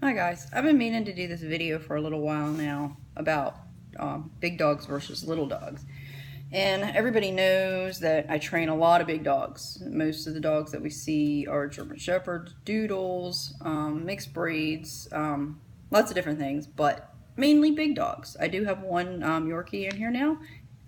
Hi guys, I've been meaning to do this video for a little while now about big dogs versus little dogs. And everybody knows that I train a lot of big dogs. Most of the dogs that we see are German Shepherds, Doodles, mixed breeds, lots of different things, but mainly big dogs. I do have one Yorkie in here now,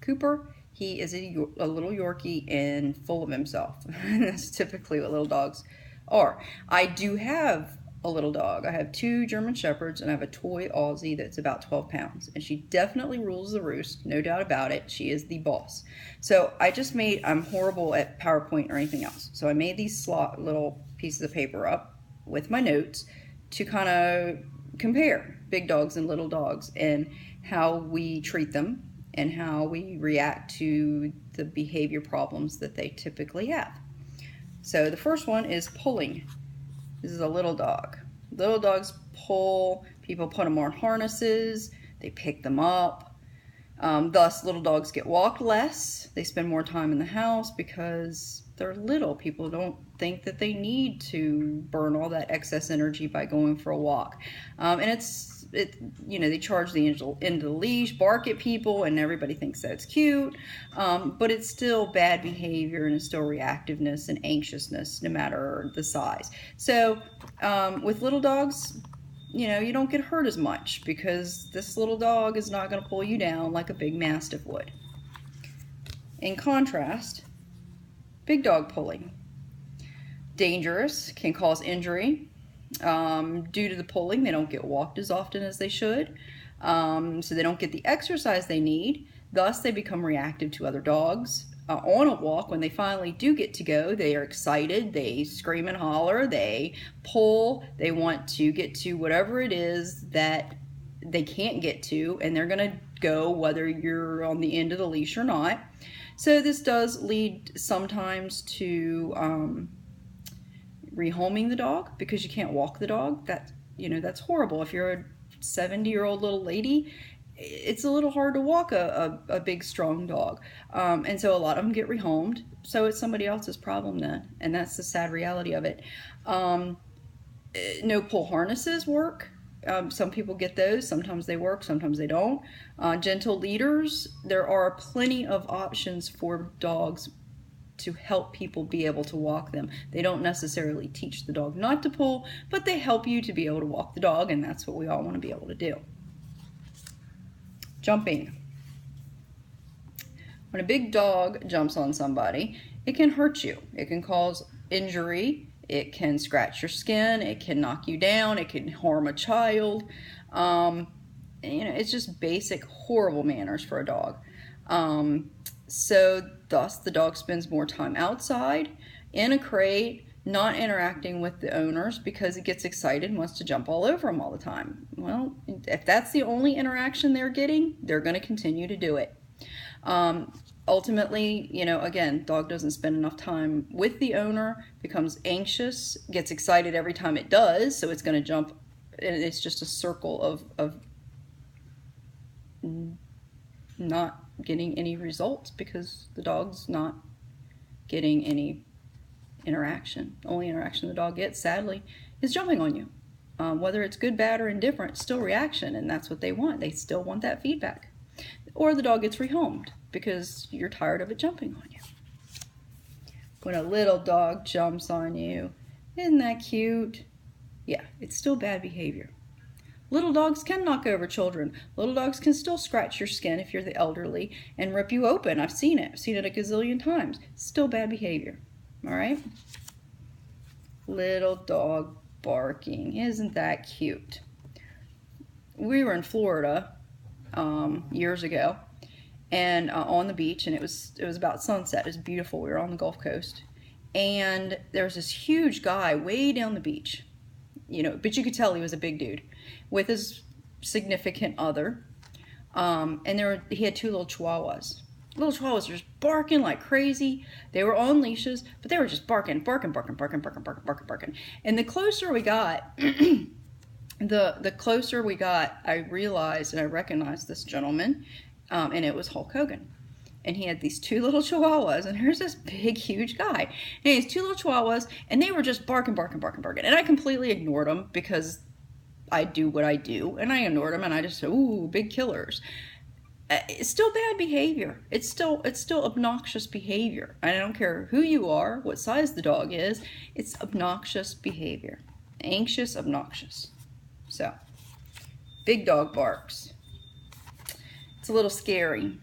Cooper. He is a little Yorkie and full of himself. That's typically what little dogs are. I do have a little dog. I have two German Shepherds and I have a toy Aussie that's about 12 pounds. And she definitely rules the roost, no doubt about it. She is the boss. So I'm horrible at PowerPoint or anything else. So I made these little pieces of paper up with my notes to kind of compare big dogs and little dogs and how we treat them and how we react to the behavior problems that they typically have. So the first one is pulling. This is a little dog. Little dogs pull. People put them on harnesses. They pick them up. Thus, little dogs get walked less. They spend more time in the house because they're little. People don't think that they need to burn all that excess energy by going for a walk. They charge the end of the leash, bark at people, and everybody thinks that's cute. But it's still bad behavior, and it's still reactiveness and anxiousness, no matter the size. So with little dogs, you don't get hurt as much because this little dog is not going to pull you down like a big Mastiff would. In contrast, big dog pulling. Dangerous, can cause injury. Due to the pulling, they don't get walked as often as they should. So they don't get the exercise they need. Thus, they become reactive to other dogs. On a walk, when they finally do get to go, they are excited. They scream and holler. They pull. They want to get to whatever it is that they can't get to, and they're going to go whether you're on the end of the leash or not. So this does lead sometimes to rehoming the dog because you can't walk the dog. That's horrible. If you're a 70-year-old little lady, it's a little hard to walk a big strong dog, and so a lot of them get rehomed. So it's somebody else's problem then, and that's the sad reality of it. No pull harnesses work. Some people get those. Sometimes they work, sometimes they don't. Gentle leaders. There are plenty of options for dogs to help people be able to walk them. They don't necessarily teach the dog not to pull, but they help you to be able to walk the dog, and that's what we all want to be able to do. Jumping. When a big dog jumps on somebody, it can hurt you. It can cause injury. It can scratch your skin. It can knock you down. It can harm a child. It's just basic horrible manners for a dog. So thus the dog spends more time outside, in a crate, not interacting with the owners because it gets excited and wants to jump all over them all the time. Well, if that's the only interaction they're getting, they're going to continue to do it. Ultimately, again, dog doesn't spend enough time with the owner, becomes anxious, gets excited every time it does, so it's going to jump, and it's just a circle of not getting any results because the dog's not getting any interaction. The only interaction the dog gets, sadly, is jumping on you. Whether it's good, bad, or indifferent, it's still reaction, and that's what they want. They still want that feedback. Or the dog gets rehomed because you're tired of it jumping on you. When a little dog jumps on you, isn't that cute? Yeah, it's still bad behavior. Little dogs can knock over children. Little dogs can still scratch your skin if you're the elderly and rip you open. I've seen it. I've seen it a gazillion times. Still bad behavior. All right? Little dog barking. Isn't that cute? We were in Florida years ago and on the beach, and it was about sunset. It was beautiful. We were on the Gulf Coast, and there was this huge guy way down the beach. But you could tell he was a big dude with his significant other. And he had two little chihuahuas. Little chihuahuas were just barking like crazy. They were on leashes, but they were just barking. And the closer we got, the closer we got, I realized and I recognized this gentleman, and it was Hulk Hogan. And he had these two little chihuahuas, and here's this big, huge guy. And he has two little chihuahuas, and they were just barking. And I completely ignored them because I do what I do, and I ignored them, and I just said, ooh, big killers. It's still bad behavior. It's still obnoxious behavior. I don't care who you are, what size the dog is. It's obnoxious behavior. Anxious, obnoxious. So, big dog barks. It's a little scary.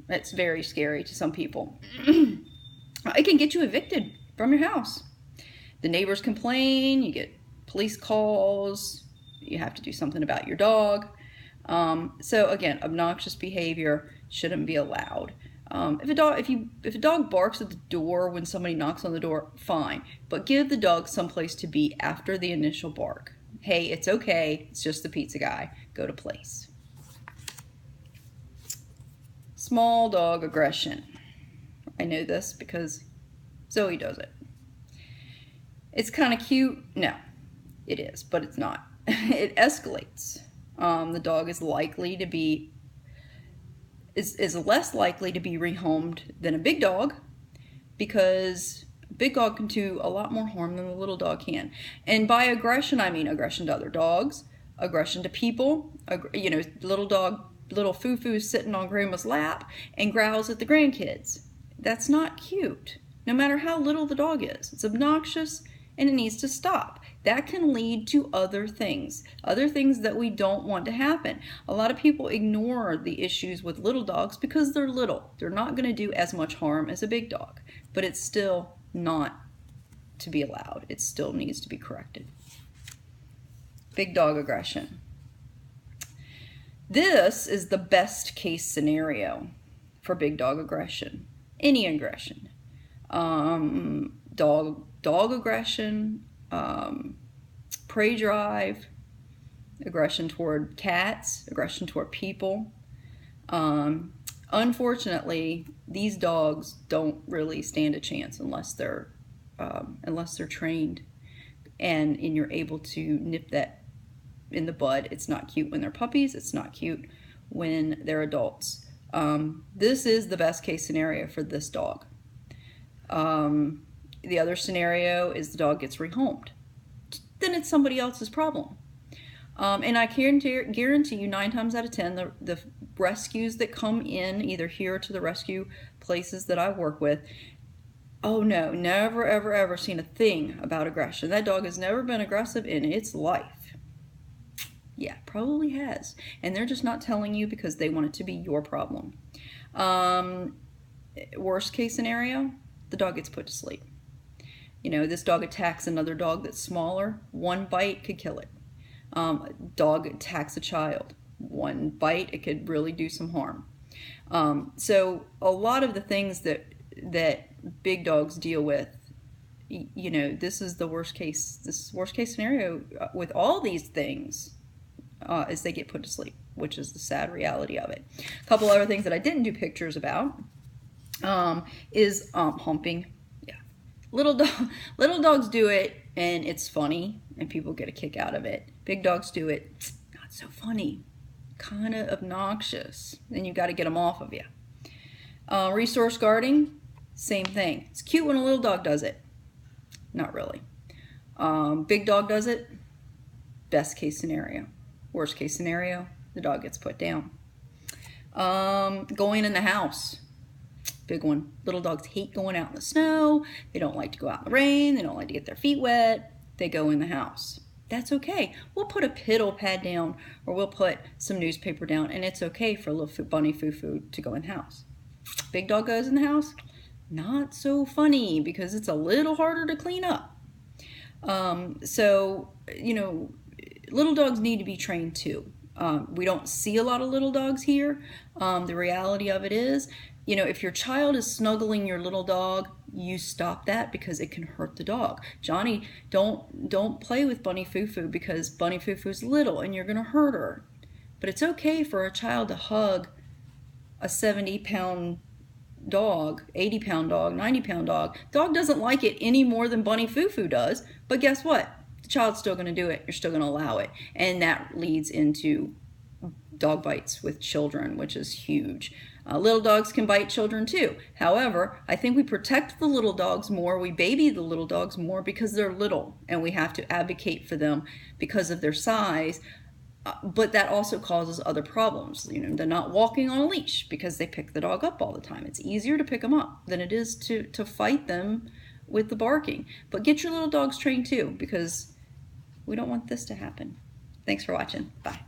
It's very scary to some people. It can get you evicted from your house. The neighbors complain, you get police calls, you have to do something about your dog. So again, obnoxious behavior shouldn't be allowed. If a dog barks at the door when somebody knocks on the door, fine, but give the dog someplace to be after the initial bark. Hey, it's okay, it's just the pizza guy. Go to place. Small dog aggression. I know this because Zoe does it. It's kind of cute. No, it is, but it's not. It escalates. The dog is likely to be is less likely to be rehomed than a big dog, because a big dog can do a lot more harm than a little dog can. And by aggression, I mean aggression to other dogs, aggression to people. You know, little foo-foo's sitting on grandma's lap and growls at the grandkids. That's not cute, no matter how little the dog is. It's obnoxious and it needs to stop. That can lead to other things that we don't want to happen. A lot of people ignore the issues with little dogs because they're little. They're not going to do as much harm as a big dog, but it's still not to be allowed. It still needs to be corrected. Big dog aggression. This is the best case scenario for big dog aggression. Any aggression. Dog aggression, prey drive, aggression toward cats, aggression toward people. Unfortunately, these dogs don't really stand a chance unless they're trained, and you're able to nip that in the bud. It's not cute when they're puppies. It's not cute when they're adults. This is the best case scenario for this dog. The other scenario is the dog gets rehomed. Then it's somebody else's problem. And I can guarantee you 9 times out of 10, the rescues that come in, either here to the rescue places that I work with, oh no, never, ever, ever seen a thing about aggression. That dog has never been aggressive in its life. Yeah, probably has. And they're just not telling you because they want it to be your problem. Worst case scenario, the dog gets put to sleep. You know, this dog attacks another dog that's smaller. One bite could kill it. Dog attacks a child. One bite, it could really do some harm. So a lot of the things that big dogs deal with, you know, this is the worst case. This worst case scenario with all these things is they get put to sleep, which is the sad reality of it. A couple other things that I didn't do pictures about is humping. Yeah, little dogs do it, and it's funny, and people get a kick out of it. Big dogs do it, not so funny, kind of obnoxious. Then you got to get them off of you. Resource guarding, same thing. It's cute when a little dog does it. Not really. Big dog does it. Best case scenario. Worst case scenario, the dog gets put down. Going in the house. Big one. Little dogs hate going out in the snow. They don't like to go out in the rain. They don't like to get their feet wet. They go in the house. That's okay. We'll put a piddle pad down, or we'll put some newspaper down, and it's okay for a little bunny foo-foo to go in the house. Big dog goes in the house, not so funny, because it's a little harder to clean up. So, you know, little dogs need to be trained too. We don't see a lot of little dogs here. The reality of it is, you know, if your child is snuggling your little dog, you stop that because it can hurt the dog. Johnny, don't play with Bunny Foo-Foo because Bunny Foo-Foo's little and you're going to hurt her. But it's okay for a child to hug a 70-pound dog, 80-pound dog, 90-pound dog. Dog doesn't like it any more than Bunny Foo-Foo does, but guess what? The child's still going to do it. You're still going to allow it. And that leads into dog bites with children, which is huge. Little dogs can bite children too. However, I think we protect the little dogs more, we baby the little dogs more because they're little, and we have to advocate for them because of their size. But that also causes other problems. You know, they're not walking on a leash because they pick the dog up all the time. It's easier to pick them up than it is to fight them with the barking. But get your little dogs trained too, because we don't want this to happen. Thanks for watching. Bye.